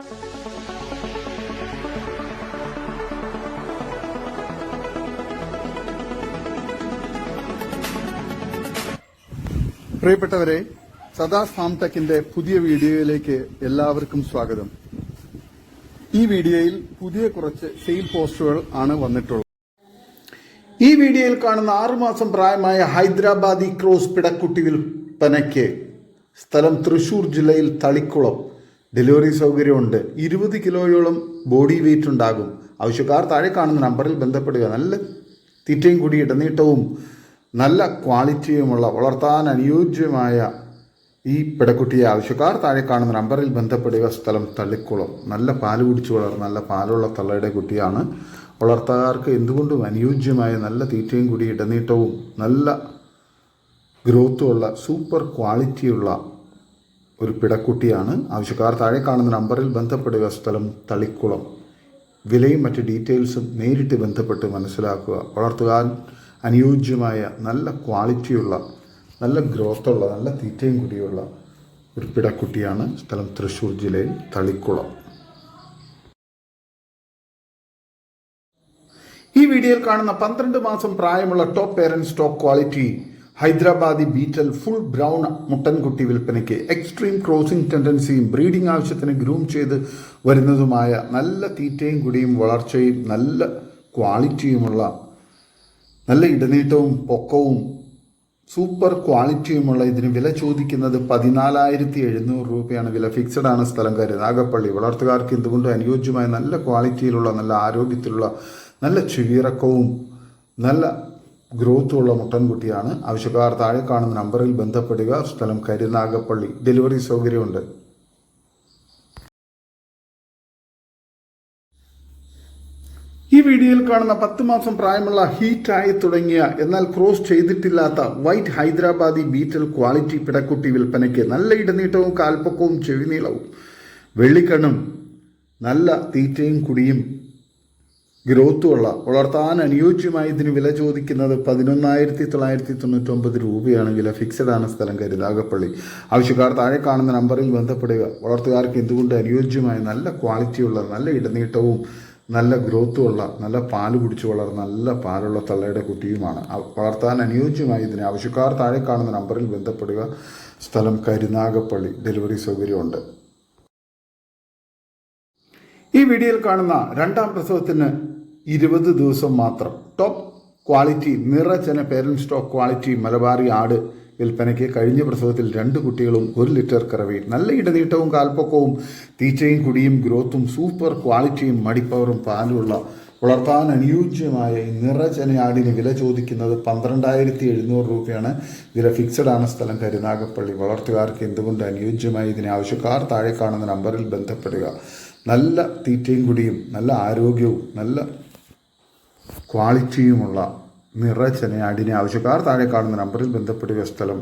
പ്രിയപ്പെട്ടവരെ, സദാസ് ഫാം ടെക്കിന്റെ പുതിയ വീഡിയോയിലേക്ക് എല്ലാവർക്കും സ്വാഗതം. ഈ വീഡിയോയിൽ പുതിയ കുറച്ച് സെയിൽ പോസ്റ്റുകൾ ആണ് വന്നിട്ടുള്ളത്. ഈ വീഡിയോയിൽ കാണുന്ന 6 മാസം പ്രായമായ ഹൈദരാബാദി ക്രോസ് പിടക്കുട്ടി വിൽപ്പനയ്ക്ക്. സ്ഥലം തൃശൂർ ജില്ലയിൽ തളിക്കുളം. ഡെലിവറി സൗകര്യമുണ്ട്. 20 കിലോയോളം ബോഡി വെയിറ്റ് ഉണ്ടാകും. ആവശ്യക്കാർ താഴെ കാണുന്ന നമ്പറിൽ ബന്ധപ്പെടുക. നല്ല തീറ്റയും കൂടി ഇടനീട്ടവും നല്ല ക്വാളിറ്റിയുമുള്ള വളർത്താൻ അനുയോജ്യമായ ഈ പിടക്കുട്ടിയെ ആവശ്യക്കാർ താഴെ കാണുന്ന നമ്പറിൽ ബന്ധപ്പെടുക. സ്ഥലം തളിക്കുളം. നല്ല പാല് കുടിച്ചു വളർന്ന നല്ല പാലുള്ള തള്ളയുടെ കുട്ടിയാണ്. വളർത്താർക്ക് എന്തുകൊണ്ടും അനുയോജ്യമായ നല്ല തീറ്റയും കൂടി ഇടനീട്ടവും നല്ല ഗ്രോത്തുമുള്ള സൂപ്പർ ക്വാളിറ്റിയുള്ള ഒരു പിടക്കുട്ടിയാണ്. ആവശ്യക്കാർ താഴെ കാണുന്ന നമ്പറിൽ ബന്ധപ്പെടുക. സ്ഥലം തളിക്കുളം. വിലയും മറ്റ് ഡീറ്റെയിൽസും നേരിട്ട് ബന്ധപ്പെട്ട് മനസ്സിലാക്കുക. വളർത്തുവാൻ അനുയോജ്യമായ നല്ല ക്വാളിറ്റിയുള്ള നല്ല ഗ്രോത്തുള്ള നല്ല തീറ്റയും കൂടിയുള്ള ഒരു പിടക്കുട്ടിയാണ്. സ്ഥലം തൃശ്ശൂർ ജില്ലയിൽ തളിക്കുളം. ഈ വീഡിയോയിൽ കാണുന്ന 12 മാസം പ്രായമുള്ള top parent stock quality Hyderabadi Beetal full brown മുട്ടൻകുട്ടി വിൽപ്പനയ്ക്ക്. എക്സ്ട്രീം ക്രോസിംഗ് ടെൻഡൻസിയും ബ്രീഡിംഗ് ആവശ്യത്തിന് ഗ്രൂം ചെയ്ത് വരുന്നതുമായ നല്ല തീറ്റയും കുടിയും വളർച്ചയും നല്ല ക്വാളിറ്റിയുമുള്ള നല്ല ഇടനീട്ടവും പൊക്കവും സൂപ്പർ ക്വാളിറ്റിയുമുള്ള ഇതിന് വില ചോദിക്കുന്നത് 14,700 രൂപയാണ്. വില ഫിക്സഡ് ആണ്. സ്ഥലം കരുനാഗപ്പള്ളി. വളർത്തുകാർക്ക് എന്തുകൊണ്ട് അനുയോജ്യമായ നല്ല ക്വാളിറ്റിയിലുള്ള നല്ല ആരോഗ്യത്തിലുള്ള നല്ല ചെവിയിറക്കവും നല്ല ഗ്രോത്തുമുള്ള മുട്ടൻകുട്ടിയാണ്. ആവശ്യക്കാർ താഴെ കാണുന്ന നമ്പറിൽ ബന്ധപ്പെടുക. സ്ഥലം കരുനാഗപ്പള്ളി. ഡെലിവറി സൗകര്യമുണ്ട്. ഈ വീഡിയോയിൽ കാണുന്ന 10 മാസം പ്രായമുള്ള ഹീറ്റായി തുടങ്ങിയ എന്നാൽ ക്രോസ് ചെയ്തിട്ടില്ലാത്ത വൈറ്റ് ഹൈദരാബാദി ബീറ്റൽ ക്വാളിറ്റി പിടക്കുട്ടി വിൽപ്പനയ്ക്ക്. നല്ല ഇടനീട്ടവും കാൽപ്പൊക്കവും ചെവിനീളവും വെള്ളിക്കണ്ണും നല്ല തീറ്റയും കുടിയും ഗ്രോത്തുമുള്ള വളർത്താൻ അനുയോജ്യമായി ഇതിന് വില ചോദിക്കുന്നത് 11,999 രൂപയാണ്. വില ഫിക്സഡ് ആണ്. സ്ഥലം കരുനാഗപ്പള്ളി. ആവശ്യക്കാർ താഴെ കാണുന്ന നമ്പറിൽ ബന്ധപ്പെടുക. വളർത്തുകാർക്ക് എന്തുകൊണ്ട് അനുയോജ്യമായ നല്ല ക്വാളിറ്റിയുള്ള നല്ല ഇടനീട്ടവും നല്ല ഗ്രോത്തുമുള്ള നല്ല പാല് കുടിച്ചു വളർന്ന നല്ല പാലുള്ള തള്ളയുടെ കുട്ടിയുമാണ്. വളർത്താൻ അനുയോജ്യമായി ഇതിന് ആവശ്യക്കാർ താഴെ കാണുന്ന നമ്പറിൽ ബന്ധപ്പെടുക. സ്ഥലം കരുനാഗപ്പള്ളി. ഡെലിവറി സൗകര്യമുണ്ട്. ഈ വീഡിയോയിൽ കാണുന്ന 2ാം പ്രസവത്തിന് 20 ദിവസം മാത്രം ടോപ്പ് ക്വാളിറ്റി നിറചന പേരന്റ് സ്റ്റോക്ക് ക്വാളിറ്റി മലബാറി ആട് വിൽപ്പനയ്ക്ക്. കഴിഞ്ഞ പ്രസവത്തിൽ 2 കുട്ടികളും 1 ലിറ്റർ കറവയും നല്ല ഇടനീട്ടവും കാൽപ്പൊക്കവും തീറ്റയും കുടിയും ഗ്രോത്തും സൂപ്പർ ക്വാളിറ്റിയും മടിപ്പവറും പാലുമുള്ള വളർത്താൻ അനുയോജ്യമായ ഈ നിറചനയാടിന് വില ചോദിക്കുന്നത് 12,700 രൂപയാണ്. വില ഫിക്സഡ് ആണ്. സ്ഥലം കരുനാഗപ്പള്ളി. വളർത്തുകാർക്ക് എന്തുകൊണ്ട് അനുയോജ്യമായ ഇതിന് ആവശ്യക്കാർ താഴെ കാണുന്ന നമ്പറിൽ ബന്ധപ്പെടുക. നല്ല തീറ്റയും കുടിയും നല്ല ആരോഗ്യവും നല്ല ക്വാളിറ്റിയുമുള്ള നിറചനയാടിനെ ആവശ്യക്കാർ താഴെ കാണുന്ന നമ്പറിൽ ബന്ധപ്പെടുക. സ്ഥലം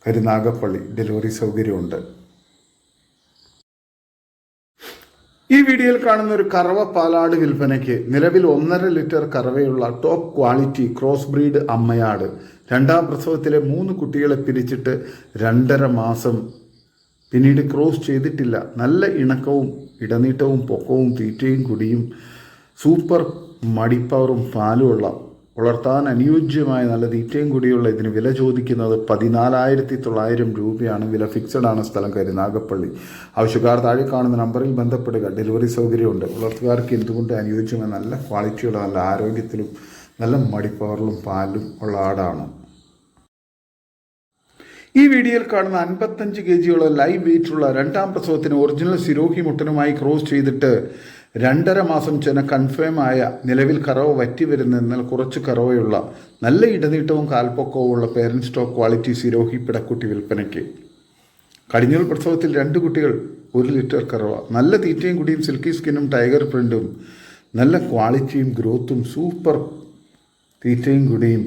കരുനാഗപ്പള്ളി. ഡെലിവറി സൗകര്യമുണ്ട്. ഈ വീഡിയോയിൽ കാണുന്ന ഒരു കറവ പാലാട് വിൽപ്പനയ്ക്ക്. നിലവിൽ 1.5 ലിറ്റർ കറവയുള്ള ടോപ്പ് ക്വാളിറ്റി ക്രോസ് ബ്രീഡ് അമ്മയാട്. 2ാം പ്രസവത്തിലെ 3 കുട്ടികളെ പിരിച്ചിട്ട് 2.5 മാസം. പിന്നീട് ക്രോസ് ചെയ്തിട്ടില്ല. നല്ല ഇണക്കവും ഇടനീട്ടവും പൊക്കവും തീറ്റയും കുടിയും സൂപ്പർ മടിപ്പവറും പാലുമുള്ള വളർത്താൻ അനുയോജ്യമായ നല്ല തീറ്റയും കൂടിയുള്ള ഇതിന് വില ചോദിക്കുന്നത് 14,900 രൂപയാണ്. വില ഫിക്സഡ് ആണ്. സ്ഥലം കരുനാഗപ്പള്ളി. ആവശ്യക്കാർ താഴെ കാണുന്ന നമ്പറിൽ ബന്ധപ്പെടുക. ഡെലിവറി സൗകര്യമുണ്ട്. വളർത്തുകാർക്ക് എന്തുകൊണ്ട് അനുയോജ്യമായ നല്ല ക്വാളിറ്റിയുള്ള നല്ല ആരോഗ്യത്തിലും നല്ല മടിപ്പവറിലും പാലും ഉള്ള ആടാണ്. ഈ വീഡിയോയിൽ കാണുന്ന 55 kgയുള്ള ലൈവ് വെയിറ്റുള്ള 2ാം പ്രസവത്തിന് ഒറിജിനൽ സിരോഹി മുട്ടനുമായി ക്രോസ് ചെയ്തിട്ട് 2.5 മാസം ചെന കൺഫേം ആയ നിലവിൽ കറവ വറ്റി വരുന്ന എന്നാൽ കുറച്ച് കറവയുള്ള നല്ല ഇടനീട്ടവും കാൽപ്പൊക്കവും ഉള്ള പേരന്റ് സ്റ്റോക്ക് ക്വാളിറ്റി സിരോഹി പിടക്കുട്ടി വിൽപ്പനയ്ക്ക്. കഴിഞ്ഞ പ്രസവത്തിൽ 2 കുട്ടികൾ 1 ലിറ്റർ കറവ. നല്ല തീറ്റയും കുടിയും സിൽക്കി സ്കിന്നും ടൈഗർ പ്രിന്റും നല്ല ക്വാളിറ്റിയും ഗ്രോത്തും സൂപ്പർ തീറ്റയും കുടിയും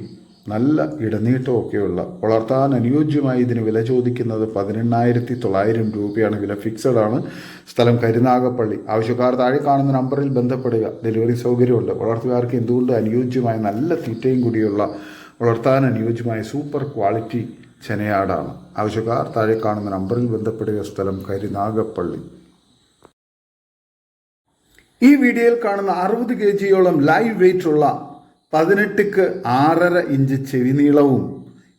നല്ല ഇടനീട്ടമൊക്കെയുള്ള വളർത്താൻ അനുയോജ്യമായി ഇതിന് വില ചോദിക്കുന്നത് 18,900 രൂപയാണ്. വില ഫിക്സഡ് ആണ്. സ്ഥലം കരുനാഗപ്പള്ളി. ആവശ്യക്കാർ താഴെ കാണുന്ന നമ്പറിൽ ബന്ധപ്പെടുക. ഡെലിവറി സൗകര്യമുണ്ട്. വളർത്തുകാർക്ക് എന്തുകൊണ്ട് അനുയോജ്യമായ നല്ല തീറ്റയും കൂടിയുള്ള വളർത്താൻ അനുയോജ്യമായ സൂപ്പർ ക്വാളിറ്റി ചെനയാടാണ്. ആവശ്യക്കാർ താഴെ കാണുന്ന നമ്പറിൽ ബന്ധപ്പെടുക. സ്ഥലം കരുനാഗപ്പള്ളി. ഈ വീഡിയോയിൽ കാണുന്ന 60 kg ലൈവ് വെയിറ്റ് ഉള്ള 18ക്ക് 6.5 ഇഞ്ച് ചെവി നീളവും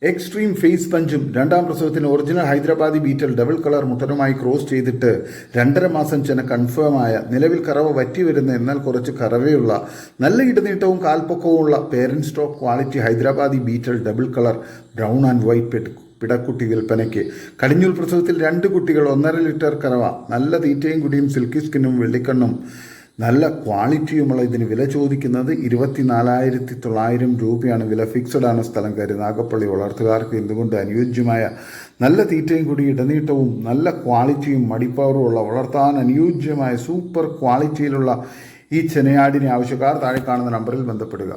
എക്സ്ട്രീം ഫേസ് പഞ്ചും രണ്ടാം പ്രസവത്തിന് original Hyderabadi Beetal double colour മുട്ടനുമായി ക്രോസ് ചെയ്തിട്ട് 2.5 മാസം ചെന കൺഫേം ആയ നിലവിൽ കറവ വറ്റി വരുന്ന എന്നാൽ കുറച്ച് കറവയുള്ള നല്ല ഇടനീട്ടവും കാൽപ്പൊക്കവും ഉള്ള parent stock quality Hyderabadi Beetal double colour brown and white പിടക്കുട്ടി വിൽപ്പനയ്ക്ക്. കടിഞ്ഞൂൽ പ്രസവത്തിൽ 2 കുട്ടികൾ 1.5 ലിറ്റർ കറവ, നല്ല തീറ്റയും കുടിയും സിൽക്കി സ്കിന്നും വെള്ളിക്കണ്ണും നല്ല ക്വാളിറ്റിയുമുള്ള ഇതിന് വില ചോദിക്കുന്നത് 24,900 രൂപയാണ്. വില ഫിക്സഡ് ആണ്. സ്ഥലം കരുനാഗപ്പള്ളി. വളർത്തുകാർക്ക് എന്തുകൊണ്ട് അനുയോജ്യമായ നല്ല തീറ്റയും കൂടി ഇടനീട്ടവും നല്ല ക്വാളിറ്റിയും മടിപ്പവറും ഉള്ള വളർത്താൻ അനുയോജ്യമായ സൂപ്പർ ക്വാളിറ്റിയിലുള്ള ഈ ചെനയാടിനെ ആവശ്യക്കാർ താഴെ കാണുന്ന നമ്പറിൽ ബന്ധപ്പെടുക.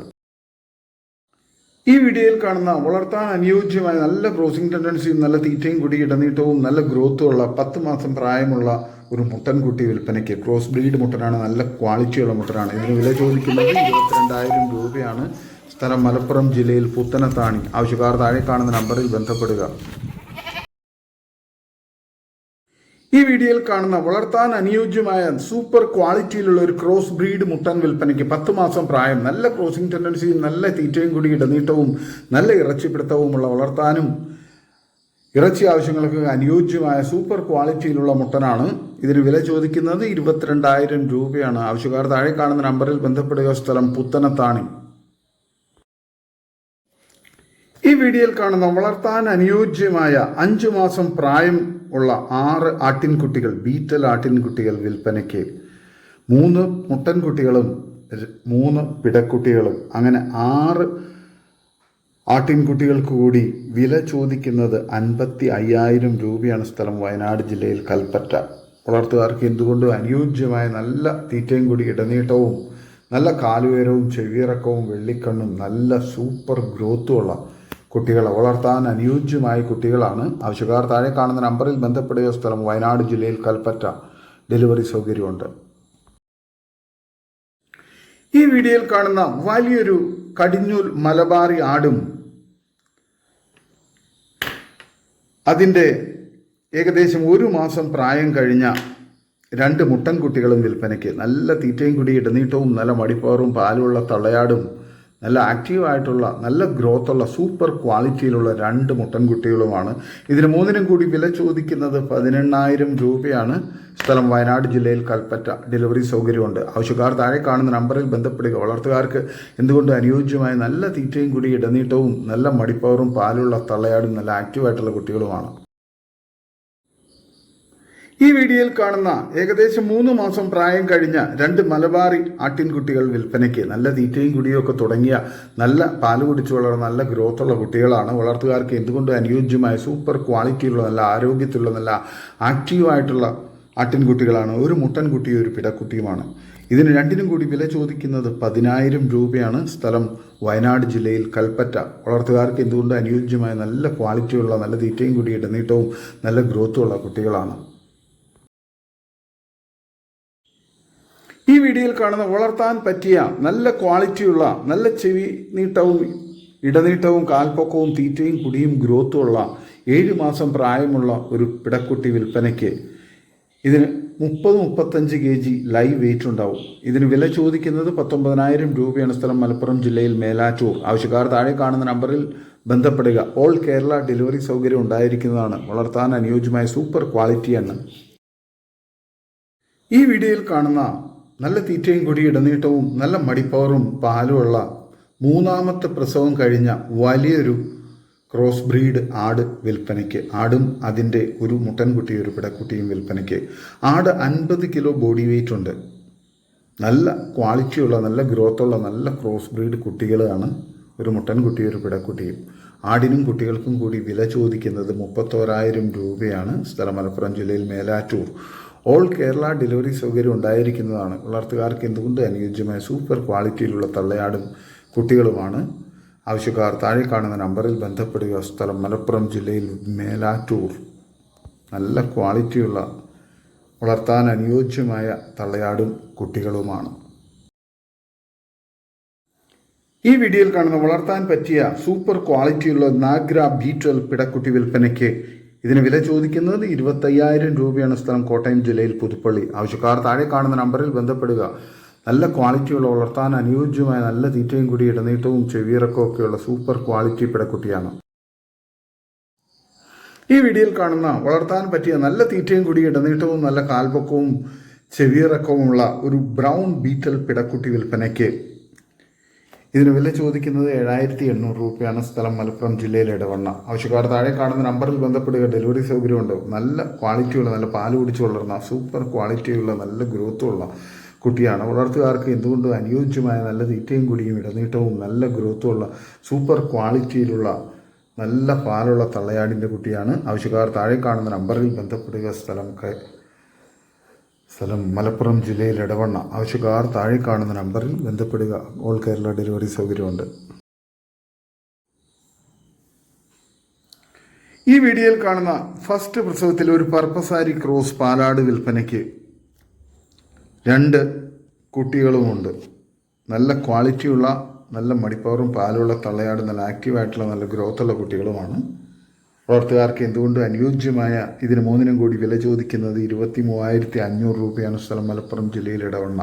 ഈ വീഡിയോയിൽ കാണുന്ന വളർത്താൻ അനുയോജ്യമായ നല്ല ക്രോസിംഗ് ടെൻഡൻസിയും നല്ല തീറ്റയും കൂടി ഇടനീട്ടവും നല്ല ഗ്രോത്തും ഉള്ള 10 മാസം പ്രായമുള്ള ഒരു മുട്ടൻകുട്ടി വിൽപ്പനയ്ക്ക്. ക്രോസ് ബ്രീഡ് മുട്ടനാണ്. നല്ല ക്വാളിറ്റിയുള്ള മുട്ടനാണ്. ഇതിന് വില ചോദിക്കുന്നത് 22,000 രൂപയാണ്. സ്ഥലം മലപ്പുറം ജില്ലയിൽ പുത്തനത്താണി. ആവശ്യക്കാർ താഴെ കാണുന്ന നമ്പറിൽ ബന്ധപ്പെടുക. ഈ വീഡിയോയിൽ കാണുന്ന വളർത്താൻ അനുയോജ്യമായ സൂപ്പർ ക്വാളിറ്റിയിലുള്ള ഒരു ക്രോസ് ബ്രീഡ് മുട്ടൻ വിൽപ്പനയ്ക്ക്. 10 മാസം പ്രായം, നല്ല ക്രോസിംഗ് ടെൻഡൻസിയും നല്ല തീറ്റയും കൂടി ഇടനീട്ടവും നല്ല ഇറച്ചിപ്പിടുത്തവുമുള്ള വളർത്താനും ഇറച്ചി ആവശ്യങ്ങൾക്ക് അനുയോജ്യമായ സൂപ്പർ ക്വാളിറ്റിയിലുള്ള മുട്ടനാണ്. ഇതിന് വില ചോദിക്കുന്നത് 22,000 രൂപയാണ്. ആവശ്യക്കാർ താഴെ കാണുന്ന നമ്പറിൽ ബന്ധപ്പെടുക. സ്ഥലം പുത്തനത്താണി. ഈ വീഡിയോയിൽ കാണുന്ന വളർത്താൻ അനുയോജ്യമായ 5 മാസം പ്രായം ഉള്ള 6 ആട്ടിൻകുട്ടികൾ, ബീറ്റൽ ആട്ടിൻകുട്ടികൾ വിൽപ്പനയ്ക്ക്. 3 മുട്ടൻകുട്ടികളും 3 പിടക്കുട്ടികളും, അങ്ങനെ 6 ആട്ടിൻകുട്ടികൾക്ക് കൂടി വില ചോദിക്കുന്നത് 55,000 രൂപയാണ്. സ്ഥലം വയനാട് ജില്ലയിൽ കൽപ്പറ്റ. വളർത്തുകാർക്ക് എന്തുകൊണ്ട് അനുയോജ്യമായ നല്ല തീറ്റയും കൂടി ഇടനീട്ടവും നല്ല കാലുയരവും ചെവിയിറക്കവും വെള്ളിക്കണ്ണും നല്ല സൂപ്പർ ഗ്രോത്തുമുള്ള കുട്ടികളെ വളർത്താൻ അനുയോജ്യമായ കുട്ടികളാണ്. ആവശ്യക്കാർ താഴെ കാണുന്ന നമ്പറിൽ ബന്ധപ്പെടുക. സ്ഥലം വയനാട് ജില്ലയിൽ കൽപ്പറ്റ. ഡെലിവറി സൗകര്യമുണ്ട്. ഈ വീഡിയോയിൽ കാണുന്ന വലിയൊരു കടിഞ്ഞൂൽ മലബാറി ആടും അതിൻ്റെ ഏകദേശം 1 മാസം പ്രായം കഴിഞ്ഞ 2 മുട്ടൻകുട്ടികളും വിൽപ്പനയ്ക്ക്. നല്ല തീറ്റയും കൂടി ഇടനീട്ടവും നല്ല മടിപ്പവറും പാലുള്ള തള്ളയാടും നല്ല ആക്റ്റീവായിട്ടുള്ള നല്ല ഗ്രോത്തുള്ള സൂപ്പർ ക്വാളിറ്റിയിലുള്ള 2 മുട്ടൻകുട്ടികളുമാണ്. ഇതിന് 3നും കൂടി വില ചോദിക്കുന്നത് 18,000 രൂപയാണ്. സ്ഥലം വയനാട് ജില്ലയിൽ കൽപ്പറ്റ. ഡെലിവറി സൗകര്യമുണ്ട്. ആവശ്യക്കാർ താഴെ കാണുന്ന നമ്പറിൽ ബന്ധപ്പെടുക. വളർത്തുകാർക്ക് എന്തുകൊണ്ട് അനുയോജ്യമായ നല്ല തീറ്റയും കൂടി ഇടനീട്ടവും നല്ല മടിപ്പവറും പാലുള്ള തള്ളയാടും നല്ല ആക്റ്റീവായിട്ടുള്ള കുട്ടികളുമാണ്. ഈ വീഡിയോയിൽ കാണുന്ന ഏകദേശം 3 മാസം പ്രായം കഴിഞ്ഞ 2 മലബാറി ആട്ടിൻകുട്ടികൾ വിൽപ്പനയ്ക്ക്. നല്ല തീറ്റയും കുടിയൊക്കെ തുടങ്ങിയ നല്ല പാല് കുടിച്ചു വളർന്ന നല്ല ഗ്രോത്തുള്ള കുട്ടികളാണ്. വളർത്തുകാർക്ക് എന്തുകൊണ്ട് അനുയോജ്യമായ സൂപ്പർ ക്വാളിറ്റിയുള്ള നല്ല ആരോഗ്യത്തിലുള്ള നല്ല ആക്റ്റീവായിട്ടുള്ള ആട്ടിൻകുട്ടികളാണ്. ഒരു മുട്ടൻകുട്ടിയും ഒരു പിടക്കുട്ടിയുമാണ്. ഇതിന് 2നും കൂടി വില ചോദിക്കുന്നത് 10,000 രൂപയാണ്. സ്ഥലം വയനാട് ജില്ലയിൽ കൽപ്പറ്റ. വളർത്തുകാർക്ക് എന്തുകൊണ്ട് അനുയോജ്യമായ നല്ല ക്വാളിറ്റിയുള്ള നല്ല തീറ്റയും കൂടി ഇടനീട്ടവും നല്ല ഗ്രോത്തുമുള്ള കുട്ടികളാണ്. ഈ വീഡിയോയിൽ കാണുന്ന വളർത്താൻ പറ്റിയ നല്ല ക്വാളിറ്റിയുള്ള നല്ല ചെവി നീട്ടവും ഇടനീട്ടവും കാൽപ്പൊക്കവും തീറ്റയും കുടിയും ഗ്രോത്തുമുള്ള 7 മാസം പ്രായമുള്ള ഒരു പിടക്കുട്ടി വിൽപ്പനയ്ക്ക്. ഇതിന് 30-35 kg ലൈവ് വെയിറ്റ് ഉണ്ടാവും. ഇതിന് വില ചോദിക്കുന്നത് 19,000 രൂപയാണ്. സ്ഥലം മലപ്പുറം ജില്ലയിൽ മേലാറ്റൂർ. ആവശ്യക്കാർ താഴെ കാണുന്ന നമ്പറിൽ ബന്ധപ്പെടുക. ഓൾ കേരള ഡെലിവറി സൗകര്യം ഉണ്ടായിരിക്കുന്നതാണ്. വളർത്താൻ അനുയോജ്യമായ സൂപ്പർ ക്വാളിറ്റിയാണ്. ഈ വീഡിയോയിൽ കാണുന്ന നല്ല തീറ്റയും കൂടി ഇടനീട്ടവും നല്ല മടിപ്പവറും പാലുമുള്ള 3ാമത്തെ പ്രസവം കഴിഞ്ഞ വലിയൊരു ക്രോസ് ബ്രീഡ് ആട് വിൽപ്പനയ്ക്ക്. ആടും അതിൻ്റെ ഒരു മുട്ടൻകുട്ടി ഒരു പിടക്കുട്ടിയും വിൽപ്പനയ്ക്ക്. ആട് 50 കിലോ ബോഡി വെയിറ്റ് ഉണ്ട്. നല്ല ക്വാളിറ്റിയുള്ള നല്ല ഗ്രോത്തുള്ള നല്ല ക്രോസ് ബ്രീഡ് കുട്ടികളാണ്. ഒരു മുട്ടൻകുട്ടി ഒരു പിടക്കുട്ടിയും. ആടിനും കുട്ടികൾക്കും കൂടി വില ചോദിക്കുന്നത് 31,000 രൂപയാണ്. സ്ഥലം മലപ്പുറം ജില്ലയിൽ മേലാറ്റൂർ. ഓൾ കേരള ഡെലിവറി സൗകര്യം ഉണ്ടായിരിക്കുന്നതാണ്. വളർത്തുകാർക്ക് എന്തുകൊണ്ട് അനുയോജ്യമായ സൂപ്പർ ക്വാളിറ്റിയിലുള്ള തള്ളയാടും കുട്ടികളുമാണ്. ആവശ്യക്കാർ താഴെ കാണുന്ന നമ്പറിൽ ബന്ധപ്പെടുക. സ്ഥലം മലപ്പുറം ജില്ലയിൽ മേലാറ്റൂർ. നല്ല ക്വാളിറ്റിയുള്ള വളർത്താൻ അനുയോജ്യമായ തള്ളയാടും കുട്ടികളുമാണ്. ഈ വീഡിയോയിൽ കാണുന്ന വളർത്താൻ പറ്റിയ സൂപ്പർ ക്വാളിറ്റിയുള്ള നാഗ്ര ബീറ്റൽ പിടക്കുട്ടി വിൽപ്പനയ്ക്ക്. ഇതിന് വില ചോദിക്കുന്നത് 25,000 രൂപയാണ്. സ്ഥലം കോട്ടയം ജില്ലയിൽ പുതുപ്പള്ളി. ആവശ്യക്കാർ താഴെ കാണുന്ന നമ്പറിൽ ബന്ധപ്പെടുക. നല്ല ക്വാളിറ്റിയുള്ള, വളർത്താൻ അനുയോജ്യമായ, നല്ല തീറ്റയും കൂടി ഇടനീട്ടവും ചെവിയിറക്കവും ഒക്കെയുള്ള സൂപ്പർ ക്വാളിറ്റി പിടക്കുട്ടിയാണ്. ഈ വീഡിയോയിൽ കാണുന്ന വളർത്താൻ പറ്റിയ നല്ല തീറ്റയും കൂടി ഇടനീട്ടവും നല്ല കാൽപൊക്കവും ചെവിയിറക്കവുമുള്ള ഒരു ബ്രൗൺ ബീറ്റൽ പിടക്കുട്ടി വിൽപ്പനയ്ക്ക്. ഇതിന് വില ചോദിക്കുന്നത് 7,800 രൂപയാണ്. സ്ഥലം മലപ്പുറം ജില്ലയിലെ ഇടവണ്ണ. ആവശ്യക്കാർ താഴെ കാണുന്ന നമ്പറിൽ ബന്ധപ്പെടുക. ഡെലിവറി സൗകര്യമുണ്ട്. നല്ല ക്വാളിറ്റിയുള്ള, നല്ല പാല് കുടിച്ച് വളർന്ന സൂപ്പർ ക്വാളിറ്റിയുള്ള, നല്ല ഗ്രോത്തുള്ള കുട്ടിയാണ്. വളർത്തുകാർക്ക് എന്തുകൊണ്ടും അനുയോജ്യമായ നല്ല തീറ്റയും കുടിയും ഇടനീട്ടവും നല്ല ഗ്രോത്തുള്ള സൂപ്പർ ക്വാളിറ്റിയിലുള്ള നല്ല പാലുള്ള തള്ളയാടിൻ്റെ കുട്ടിയാണ്. ആവശ്യക്കാർ താഴെ കാണുന്ന നമ്പറിൽ ബന്ധപ്പെടുക. സ്ഥലം മലപ്പുറം ജില്ലയിൽ ഇടവണ്ണ. ആവശ്യക്കാർ താഴെ കാണുന്ന നമ്പറിൽ ബന്ധപ്പെടുക. ഓൾ കേരള ഡെലിവറി സൗകര്യമുണ്ട്. ഈ വീഡിയോയിൽ കാണുന്ന ഫസ്റ്റ് പ്രസവത്തിൽ ഒരു പർപ്പസാരി ക്രോസ് പാലാട് വിൽപ്പനയ്ക്ക്. 2 കുട്ടികളുമുണ്ട്. നല്ല ക്വാളിറ്റിയുള്ള, നല്ല മടിപ്പവറും പാലുള്ള തള്ളയാട്, നല്ല ആക്റ്റീവായിട്ടുള്ള, നല്ല ഗ്രോത്തുള്ള കുട്ടികളുമാണ്. വളർത്തുകാർക്ക് എന്തുകൊണ്ടും അനുയോജ്യമായ ഇതിന് 3 കൂടി വില ചോദിക്കുന്നത് 23,500 രൂപയാണ്. സ്ഥലം മലപ്പുറം ജില്ലയിൽ ഇടവണ്ണ.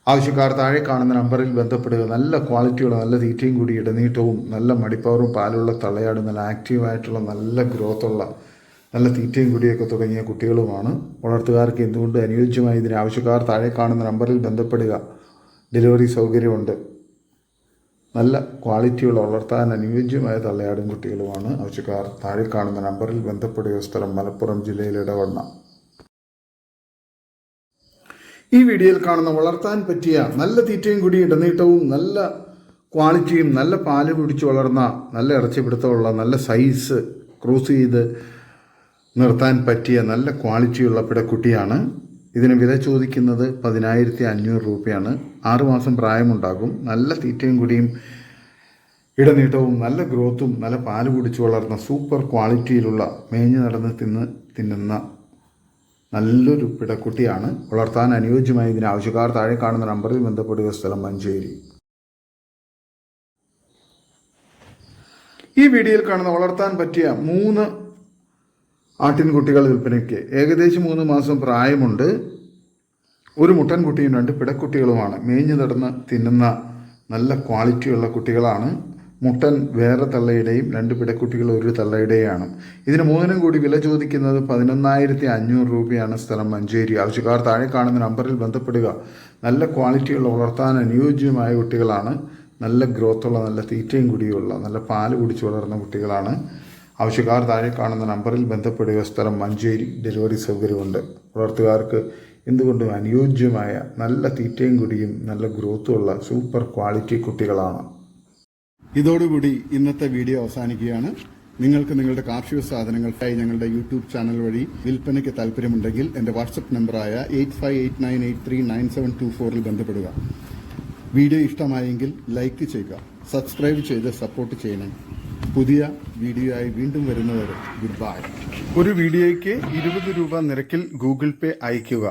ആവശ്യക്കാർ താഴെ കാണുന്ന നമ്പറിൽ ബന്ധപ്പെടുക. നല്ല ക്വാളിറ്റിയുള്ള, നല്ല തീറ്റയും കൂടി ഇടനീട്ടവും നല്ല മടിപ്പവറും പാലുള്ള തള്ളയാട്, നല്ല ആക്റ്റീവായിട്ടുള്ള, നല്ല ഗ്രോത്തുള്ള, നല്ല തീറ്റയും കൂടിയൊക്കെ തുടങ്ങിയ കുട്ടികളുമാണ്. വളർത്തുകാർക്ക് എന്തുകൊണ്ടും അനുയോജ്യമായ ഇതിന് ആവശ്യക്കാർ താഴെ കാണുന്ന നമ്പറിൽ ബന്ധപ്പെടുക. ഡെലിവറി സൗകര്യമുണ്ട്. നല്ല ക്വാളിറ്റിയുള്ള, വളർത്താൻ അനുയോജ്യമായ തള്ളയാടും കുട്ടികളുമാണ്. ആവശ്യക്കാർ താഴെ കാണുന്ന നമ്പറിൽ ബന്ധപ്പെടുക. സ്ഥലം മലപ്പുറം ജില്ലയിലെ ഇടവണ്ണ. ഈ വീഡിയോയിൽ കാണുന്ന വളർത്താൻ പറ്റിയ നല്ല തീറ്റയും കൂടി ഇടനീട്ടവും നല്ല ക്വാളിറ്റിയും നല്ല പാല് കുടിച്ച് വളർന്ന നല്ല ഇറച്ചിപ്പിടുത്തമുള്ള, നല്ല സൈസ് ക്രോസ് ചെയ്ത് നിർത്താൻ പറ്റിയ നല്ല ക്വാളിറ്റിയുള്ള പിടക്കുട്ടിയാണ്. ഇതിന് വില ചോദിക്കുന്നത് 10,500 രൂപയാണ്. 6 മാസം പ്രായമുണ്ടാകും. നല്ല തീറ്റയും കൂടിയും ഇടനീട്ടവും നല്ല ഗ്രോത്തും നല്ല പാല് കുടിച്ച് വളർന്ന സൂപ്പർ ക്വാളിറ്റിയിലുള്ള, മേഞ്ഞു നടന്ന് തിന്നുന്ന നല്ലൊരു പിടക്കുട്ടിയാണ്. വളർത്താൻ അനുയോജ്യമായ ഇതിന് ആവശ്യക്കാർ താഴെ കാണുന്ന നമ്പറിൽ ബന്ധപ്പെടുക. സ്ഥലം മഞ്ചേരി. ഈ വീഡിയോയിൽ കാണുന്ന വളർത്താൻ പറ്റിയ 3 ആട്ടിൻകുട്ടികൾ വിൽപ്പനയ്ക്ക്. ഏകദേശം 3 മാസം പ്രായമുണ്ട്. ഒരു മുട്ടൻകുട്ടിയും 2 പിടക്കുട്ടികളുമാണ്. മേഞ്ഞു നടന്ന് തിന്നുന്ന നല്ല ക്വാളിറ്റിയുള്ള കുട്ടികളാണ്. മുട്ടൻ വേറെ തള്ളയുടെയും 2 പിടക്കുട്ടികൾ ഒരു തള്ളയുടെയാണ്. ഇതിന് 3 കൂടി വില ചോദിക്കുന്നത് 11,500 രൂപയാണ്. സ്ഥലം മഞ്ചേരി. ആവശ്യക്കാർ താഴെ കാണുന്ന നമ്പറിൽ ബന്ധപ്പെടുക. നല്ല ക്വാളിറ്റിയുള്ള, വളർത്താൻ അനുയോജ്യമായ കുട്ടികളാണ്. നല്ല ഗ്രോത്തുള്ള, നല്ല തീറ്റയും കുടിയുള്ള, നല്ല പാല് കുടിച്ച് വളർന്ന കുട്ടികളാണ്. ആവശ്യക്കാർ താഴെ കാണുന്ന നമ്പറിൽ ബന്ധപ്പെടുക. സ്ഥലം മഞ്ചേരി. ഡെലിവറി സൗകര്യമുണ്ട്. വളർത്തുകാർക്ക് എന്തുകൊണ്ടും അനുയോജ്യമായ നല്ല തീറ്റയും കുടിയും നല്ല ഗ്രോത്തുമുള്ള സൂപ്പർ ക്വാളിറ്റി കുട്ടികളാണ്. ഇതോടുകൂടി ഇന്നത്തെ വീഡിയോ അവസാനിക്കുകയാണ്. നിങ്ങൾക്ക് നിങ്ങളുടെ കാർഷിക സാധനങ്ങൾക്കായി ഞങ്ങളുടെ യൂട്യൂബ് ചാനൽ വഴി വിൽപ്പനയ്ക്ക് താല്പര്യമുണ്ടെങ്കിൽ എൻ്റെ വാട്സപ്പ് നമ്പറായ 8589839724 ബന്ധപ്പെടുക. വീഡിയോ ഇഷ്ടമായെങ്കിൽ ലൈക്ക് ചെയ്യുക, സബ്സ്ക്രൈബ് ചെയ്ത് സപ്പോർട്ട് ചെയ്യണം. പുതിയ വീഡിയോ ആയി വീണ്ടും വരുന്നവരെ ഗുഡ് ബൈ. ഒരു വീഡിയോയ്ക്ക് 20 രൂപ നിരക്കിൽ ഗൂഗിൾ പേ അയയ്ക്കുക.